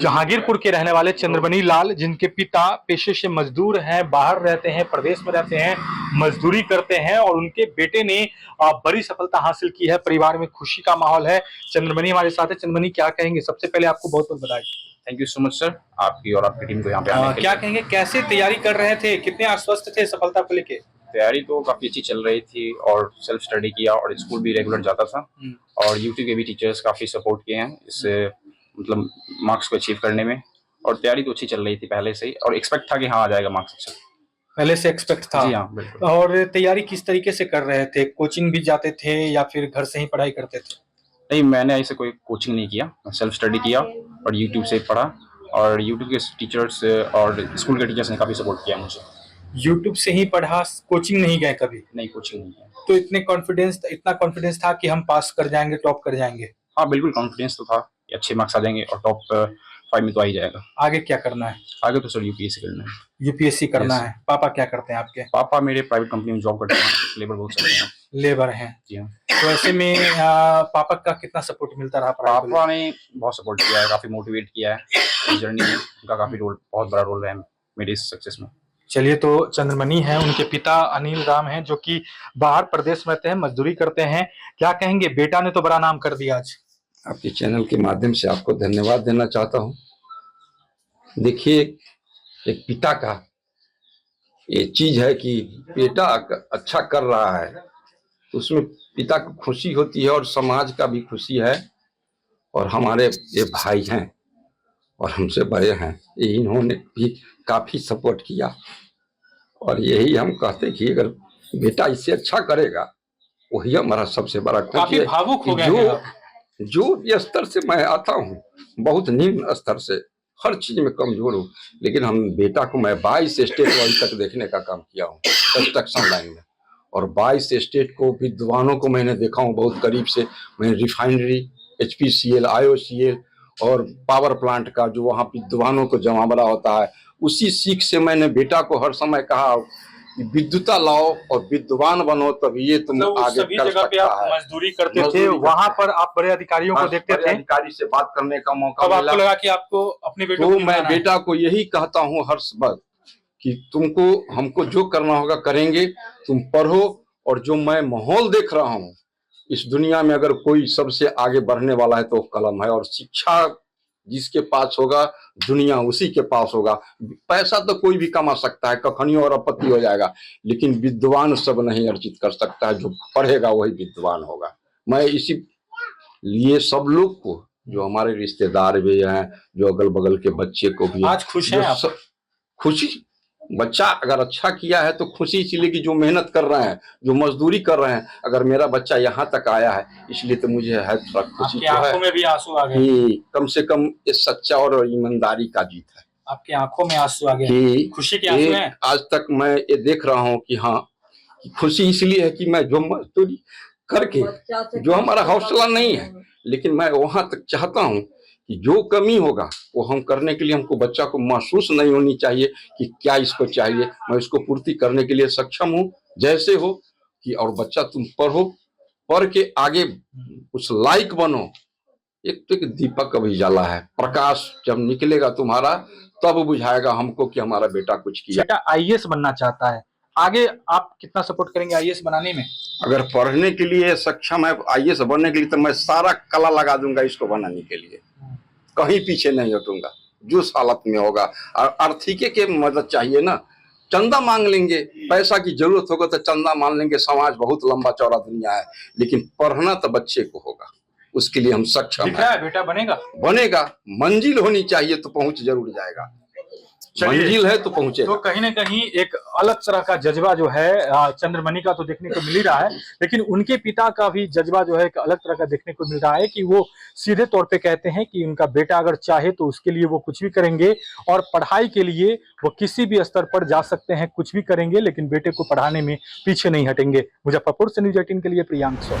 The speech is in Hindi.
जहांगीरपुर के रहने वाले चंद्रमणि लाल, जिनके पिता पेशे से मजदूर हैं, बाहर रहते हैं, प्रदेश में रहते हैं, मजदूरी करते हैं और उनके बेटे ने बड़ी सफलता हासिल की है। परिवार में खुशी का माहौल है। चंद्रमणि हमारे साथ है। चंद्रमणि, क्या कहेंगे? सबसे पहले आपको बहुत बहुत बधाई। Thank you so much sir, आपकी और आपकी टीम को यहाँ पे आने के क्या लिए। कहेंगे, कैसे तैयारी कर रहे थे? कितने आश्वस्त थे सफलता को लेके? तैयारी तो काफी अच्छी चल रही थी और सेल्फ स्टडी किया और स्कूल भी रेगुलर जाता था और यूट्यूब के भी टीचर्स काफी सपोर्ट किए हैं इससे मतलब मार्क्स को अचीव करने में। और तैयारी तो अच्छी चल रही थी पहले से ही और एक्सपेक्ट था कि हाँ आ जाएगा मार्क्स अच्छा। पहले से एक्सपेक्ट था? जी हाँ, बिल्कुल। और तैयारी किस तरीके से कर रहे थे? कोचिंग भी जाते थे या फिर घर से ही पढ़ाई करते थे? नहीं, मैंने ऐसे कोई कोचिंग नहीं किया, सेल्फ स्टडी किया और यूट्यूब से पढ़ा और यूट्यूब के टीचर्स और स्कूल के टीचर्स ने काफी सपोर्ट किया मुझे। यूट्यूब से ही पढ़ा, कोचिंग नहीं गए कभी? नहीं, कोचिंग नहीं है। तो इतना कॉन्फिडेंस था कि हम पास कर जाएंगे, टॉप कर जाएंगे? हाँ बिल्कुल, कॉन्फिडेंस तो था कि अच्छे मार्क्स आ जाएंगे और टॉप 5 में तो आ ही जाएगा। आगे क्या करना है? आगे तो सर यूपीएससी करना है। यूपीएससी करना Yes. है। पापा क्या करते हैं आपके? पापा मेरे प्राइवेट कंपनी में जॉब करते हैं, लेबर बहुत सारे हैं। लेबर हैं? जी हाँ। तो ऐसे में पापा का कितना सपोर्ट मिलता रहा पढ़ाई को पापा ने बहुत सपोर्ट किया है, काफी मोटिवेट किया है इस जर्नी में। उनका काफी बहुत बड़ा रोल है मेरी इस सक्सेस में। चलिए, तो चंद्रमणि हैं, उनके पिता अनिल राम हैं जो कि बाहर प्रदेश में रहते हैं, मजदूरी करते हैं। क्या कहेंगे? बेटा ने तो बड़ा नाम कर दिया आज। आपके चैनल के माध्यम से आपको धन्यवाद देना चाहता हूं। देखिए, एक पिता का ये चीज है कि बेटा अच्छा कर रहा है तो उसमें पिता को खुशी होती है और समाज का भी खुशी है। और हमारे ये भाई हैं और हमसे बड़े हैं, इन्होंने भी काफी सपोर्ट किया और यही हम कहते कि अगर बेटा इससे अच्छा करेगा वही हमारा सबसे बड़ा खुशी है। भावुक हो गए हैं। जो भी स्तर से मैं आता हूँ, बहुत निम्न स्तर से, हर चीज में कमजोर हूँ, लेकिन हम बेटा को मैं 22 स्टेट अभी तक देखने का काम किया हूँ कंस्ट्रक्शन लाइन में। और 22 स्टेट को विद्वानों को मैंने देखा हूँ बहुत करीब से। मैं रिफाइनरी, HPCL, IOCL और पावर प्लांट का जो वहाँ विद्वानों को जमावड़ा होता है, उसी सीख से मैंने बेटा को हर समय कहा कि विद्युता लाओ और विद्वान बनो, तभी ये तुम आगे कर सकता है। मजदूरी करते थे वहां पर, आप बड़े अधिकारियों को देखते थे? अधिकारी से बात करने का मौका कब मिला आपको लगा कि आपको अपने बेटे तो मैं बेटा को यही कहता हूँ हर वक्त कि तुमको हमको जो करना होगा करेंगे, तुम पढ़ो। और जो मैं माहौल देख रहा हूँ इस दुनिया में, अगर कोई सबसे आगे बढ़ने वाला है तो कलम है। और शिक्षा जिसके पास होगा दुनिया उसी के पास होगा। पैसा तो कोई भी कमा सकता है, कखनियों और आपत्ति हो जाएगा, लेकिन विद्वान सब नहीं अर्जित कर सकता है। जो पढ़ेगा वही विद्वान होगा। मैं इसी लिए सब लोग को, जो हमारे रिश्तेदार भी हैं, जो अगल बगल के बच्चे को भी, आज खुश हैं आप? खुशी, बच्चा अगर अच्छा किया है तो खुशी इसलिए कि जो मेहनत कर रहे हैं, जो मजदूरी कर रहे हैं, अगर मेरा बच्चा यहाँ तक आया है इसलिए तो मुझे है थोड़ा खुशी तो है। आंखों में भी आंसू आ गए? कम से कम ये सच्चा और ईमानदारी का जीत है। आपकी आंखों में आंसू आ गए? खुशी के आंसू हैं? आज तक मैं ये देख रहा हूँ कि हाँ, खुशी इसलिए है कि मैं जो मजदूरी करके, जो हमारा हौसला नहीं है, लेकिन मैं वहां तक चाहता हूँ कि जो कमी होगा वो हम करने के लिए, हमको बच्चा को महसूस नहीं होनी चाहिए कि क्या इसको चाहिए, मैं उसको पूर्ति करने के लिए सक्षम हूँ जैसे हो कि। और बच्चा तुम पढ़ो, पढ़ के आगे कुछ लायक बनो। एक तो एक दीपक अभी जला है, प्रकाश जब निकलेगा तुम्हारा तब बुझाएगा हमको कि हमारा बेटा कुछ किया। बेटा IAS बनना चाहता है, आगे आप कितना सपोर्ट करेंगे IAS बनाने में? अगर पढ़ने के लिए सक्षम है IAS बनने के लिए तो मैं सारा कला लगा दूंगा इसको बनाने के लिए, कहीं पीछे नहीं हटूंगा जो हालत में होगा। और आर्थिक के मदद चाहिए ना, चंदा मांग लेंगे, पैसा की जरूरत होगा तो चंदा मांग लेंगे। समाज बहुत लंबा चौड़ा दुनिया है, लेकिन पढ़ना तो बच्चे को होगा, उसके लिए हम सक्षम हैं। बेटा बनेगा, मंजिल होनी चाहिए तो पहुंच जरूर जाएगा। मंजिल है तो पहुंचेगा। तो कहीं ना कहीं एक अलग तरह का जज्बा जो है चंद्रमणि का तो देखने को मिल ही रहा है, लेकिन उनके पिता का भी जज्बा जो है एक अलग तरह का देखने को मिल रहा है कि वो सीधे तौर पे कहते हैं कि उनका बेटा अगर चाहे तो उसके लिए वो कुछ भी करेंगे और पढ़ाई के लिए वो किसी भी स्तर पर जा सकते हैं, कुछ भी करेंगे, लेकिन बेटे को पढ़ाने में पीछे नहीं हटेंगे। मुजफ्फरपुर से न्यूज़ 18 के लिए प्रियांक सौ।